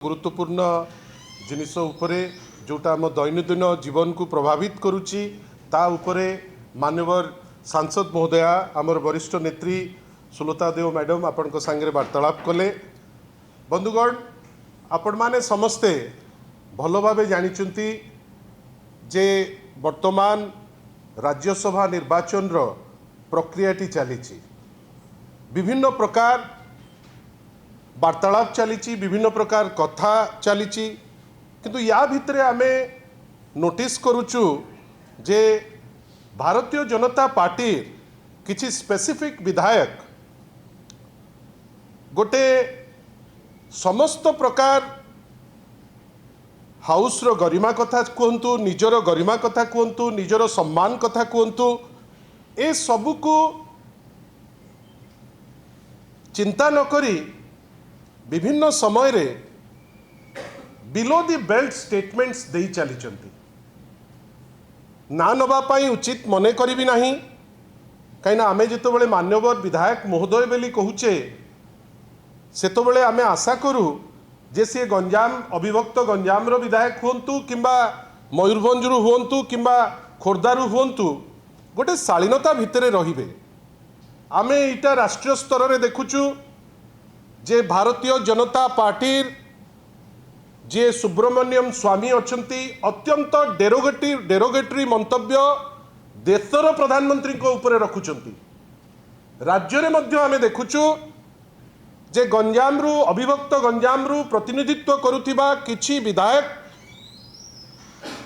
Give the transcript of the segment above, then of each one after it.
गुरुत्वपूर्ण जिनिस उपरे जोटा आम दैनंदिन जीवन को प्रभावित करुच्ची ता उपरे माननीय सांसद महोदया आमर वरिष्ठ नेत्री सुलता देव मैडम आपण सांगे वार्तालाप कले। बंधुगण आपण माने समस्ते भल भाव जानिचंती जे वर्तमान राज्यसभा निर्वाचन रो प्रक्रियाटी चली विभिन्न प्रकार वार्तालाप चली विभिन्न प्रकार कथा चली किंतु या भितर आमे नोटिस करुचु जे भारतीय जनता पार्टी किछि स्पेसिफिक विधायक गोटे समस्त प्रकार हाउस रो गरिमा कथा कहतु निजर गरिमा कथा कहतु निजर सम्मान कथा कहतु ए सबु को चिंता न करी विभिन्न समय रे बिलो दी बेल्ट स्टेटमेंट्स दे चली ना नवापाई उचित मने करी नहीं कहीं आमे जिते बड़े मान्यवर विधायक महोदय बेली कहूचे से तो बड़े आमे आशा करूँ जे सी गंजाम अविभक्त गंजाम रो विधायक हुंतु किंबा मयूरभंज रु हुंतु किंबा खोर्धारू हुंतु गोटे शालीनता भितरे रहिबे। आमे इटा राष्ट्रीय स्तर रे देखुचु जे भारतीय जनता पार्टी जे सुब्रमण्यम स्वामी अछंती अत्यंत डेरोगेटरी मंतव्य देशर प्रधानमंत्री को ऊपर रखुचंती। राज्य रे मध्य आमे देखुचु जे गंजाम रु अविभक्त गंजाम रु प्रतिनिधित्व करुथिबा किछि विधायक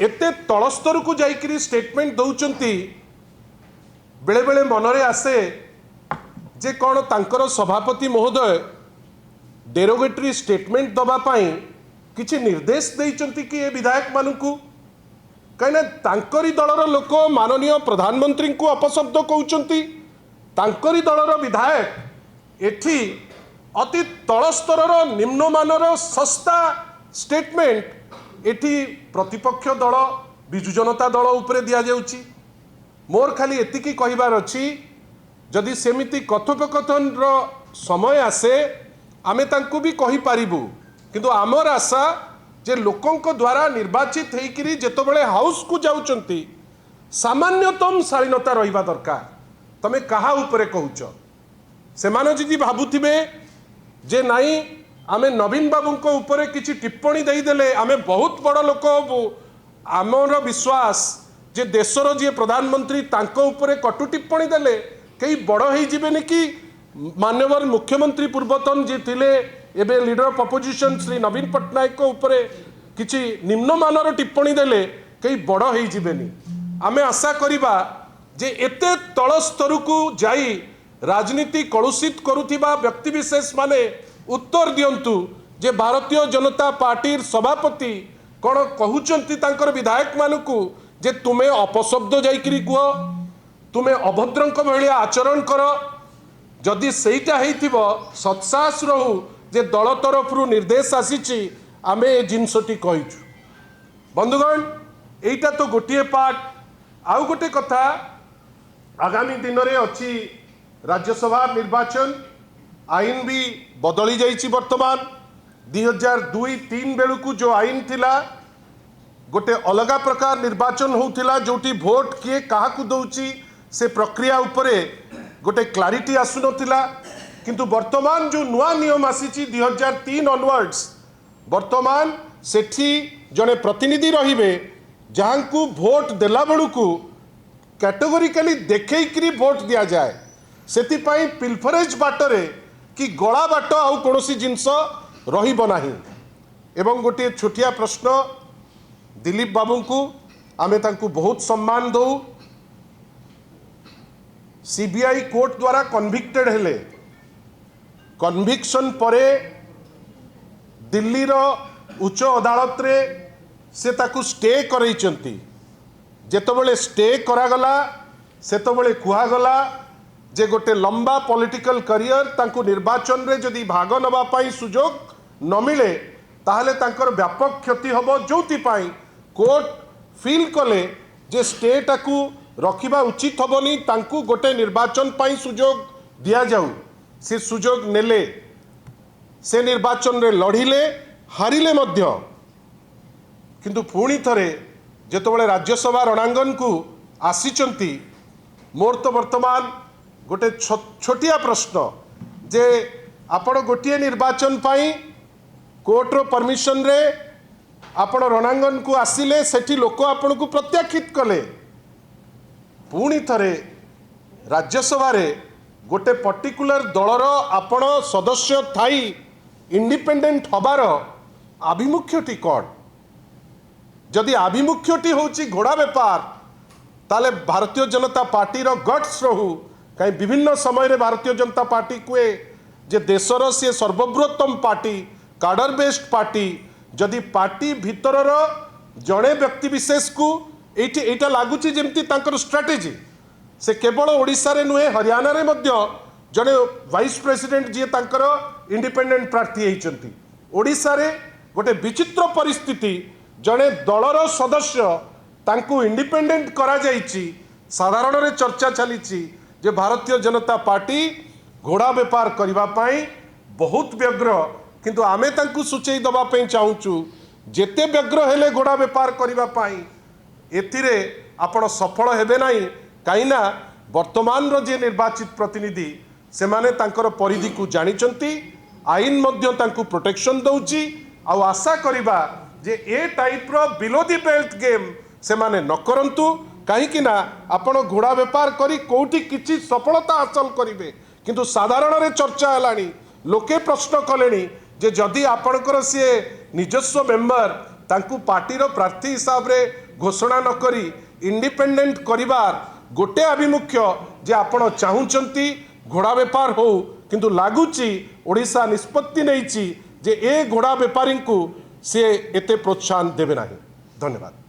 एते तलस्तर को जाइकरी स्टेटमेंट दउचंती बेले बेले मनरे आसे जे कोन तांकर सभापति महोदय डेरोगेटरी स्टेटमेंट दबा पाई किछि निर्देश देइचंती कि ए विधायक मानकू कहीं तांकरी दलर लोक माननीय प्रधानमंत्री को अपशब्द कहउचंती तांकरी दलर विधायक एठी अति तलस्तर निम्नमानर सस्ता स्टेटमेंट एठी प्रतिपक्ष दल बिजु जनता दल उपरे दिया जाउची। मोर खाली एतिकी कहिबार अछि जदि सेमिति कथोपकथन रो समय आसे आमे तांकु भी कहि पारिबु किंतु आमर आशा जे लोकंक द्वारा निर्वाचित हेकरी जेतबेले हाउस को जाउचंती सामान्यतम शालीनता रहिबा दरकार। तमे कहा उपरे कहउच से माने जदि भाबुथिबे जे नाई आमे नवीन बाबूंको उपरे किछि टिप्पणी देई देले आमे बहुत बड़ लोक हबु आमर विश्वास जे देशर जे प्रधानमंत्री तांको उपरे कटु टिप्पणी देले कई बड़ हेई जिबेनि कि माननीय मुख्यमंत्री पूर्वतन जे थिले एबे लीडर ऑफ अपोजिशन श्री नवीन पट्टनायक को उपरे किछि निम्नमानर टिप्पणी देले कई बड़ हेई जिबेनि। आमे आशा करिबा जे एते तल स्तर को जाई राजनीति कलुषित करुथिबा व्यक्ति विशेष माने उत्तर दियंतु जे भारतीय जनता पार्टी सभापति कोन कहउचंती तांकर विधायक मानकू जे तुमे अपशब्द जाइकरी कुह तुमे अभद्रंक भलिया आचरण कर जदि सेटा हेइथिबो सत्साहस रहू जे दल तरफ निर्देश आसीची आमे ए जिनसटी कहिचु। बंधुगण एटा तो गोटे पार्ट आउ गोटे कथा आगामी दिन रे अछि राज्यसभा निर्वाचन आईन भी बदली जाइछि। वर्तमान 2002-3 बेलू को जो आईन थिला गोटे अलगा प्रकार निर्वाचन होउथिला जोटी भोट किए काहा को दउची से प्रक्रिया उपरे गोटे क्लारिटी आसु नथिला किंतु वर्तमान जो नुआ नियम आसीची 2003 ऑनवर्ड्स वर्तमान सेठी जने प्रतिनिधि रहिबे जहां को भोट देला बेलू को कैटेगोरिकली देखैकरी भोट दिया जाए सेति पई पिल्फरेज बाटरे कि गला बाट आउ कोनोसी जिंस रहिबो नाही। एवं गोटे छोटिया प्रश्न दिलीप बाबू को आमे तांकु बहुत सम्मान दो सीबीआई कोर्ट द्वारा कन्विक्टेड हेले कन्विक्शन परे दिल्ली रो उच्च अदालत रे से ताकु स्टे करैचंती जेतबेले स्टे करागला सेतबेले कुहागला जे गोटे लंबा पॉलिटिकल करियर तांकु निर्वाचन रे जदि भाग नबा पाई सुजोग न मिले ताहले तांकर व्यापक क्षति हबो जोति पाई कोर्ट फील कले जे स्टे टाकु रखिबा उचित हबनी तांकु गोटे निर्वाचन पाई सुजोग दिया जाऊ से सुजोग नेले से निर्वाचन रे लढ़िले हारिले मध्य किंतु पुणी थरे जेतबेले राज्यसभा रणांगन को आसीचंती मोर तो वर्तमान गोटे छोटिया प्रश्न जे आपण गोटे निर्वाचन पाई कोर्टर परमिशन रे आपण रणांगन को आसिले सेठी लोक आपण को प्रत्याखित कले पुणी थरे राज्यसभा रे गोटे पर्टिकुलर दलर आपण सदस्य थाई इंडिपेंडेंट हबार आभिमुख्यटी कौन जदि आभिमुख्यटी होची घोड़ा बेपार ताले भारतीय जनता पार्टी रो गट्स रहू कहीं विभिन्न समय रे भारतीय जनता पार्टी कुए जे देशर से सर्वबृहत्तम पार्टी कार्डर बेस्ड पार्टी जदि पार्टी भितर जड़े व्यक्ति विशेष को एटा लगुच जमती स्ट्राटेजी से केवल ओडिशा रे नुहे हरियाणा रे मध्य जड़े वाइस प्रेसिडेंट जी तांकर इंडिपेंडेंट प्रार्थी होती ओडिशा रे गोटे विचित्र परिस्थिति जड़े दलर सदस्य तांकू इंडिपेंडेंट करा जाइछि साधारण रे चर्चा चली जे भारतीय जनता पार्टी घोड़ा बेपार करबा पाई बहुत व्यग्र किंतु आमे तांकू सूचई दबा पई चाहूचु जेते व्यग्र हेले घोड़ा बेपार करबा पाई एथिरे आपण सफल हेबे नाही काईना वर्तमान रो जे निर्वाचित प्रतिनिधि से माने तांकर परिधि को जानिचंती आईन मध्य तांकू प्रोटेक्शन दउची आ आशा करिबा जे ए टाइप रो बिलो दी बेल्ट गेम से माने न करंतु कहीं ना आपण घोड़ा बेपार करी कोठी किछि सफलता हासिल करिवे किंतु साधारण रे चर्चा हलानी लोके प्रश्न कलेनी जे जदि आपणकर सी निजस्व मेंबर तांकू पार्टी रो प्रार्थी हिसाब रे घोषणा न करी इंडिपेंडेंट करिवार गोटे आभिमुख्य जे आपण चाहूचंती घोड़ा बेपार हो किंतु लागुची ओडिशा निष्पत्ति नैची जे ए घोड़ा बेपारी को सी एते प्रोत्साहन देबे नाही। धन्यवाद।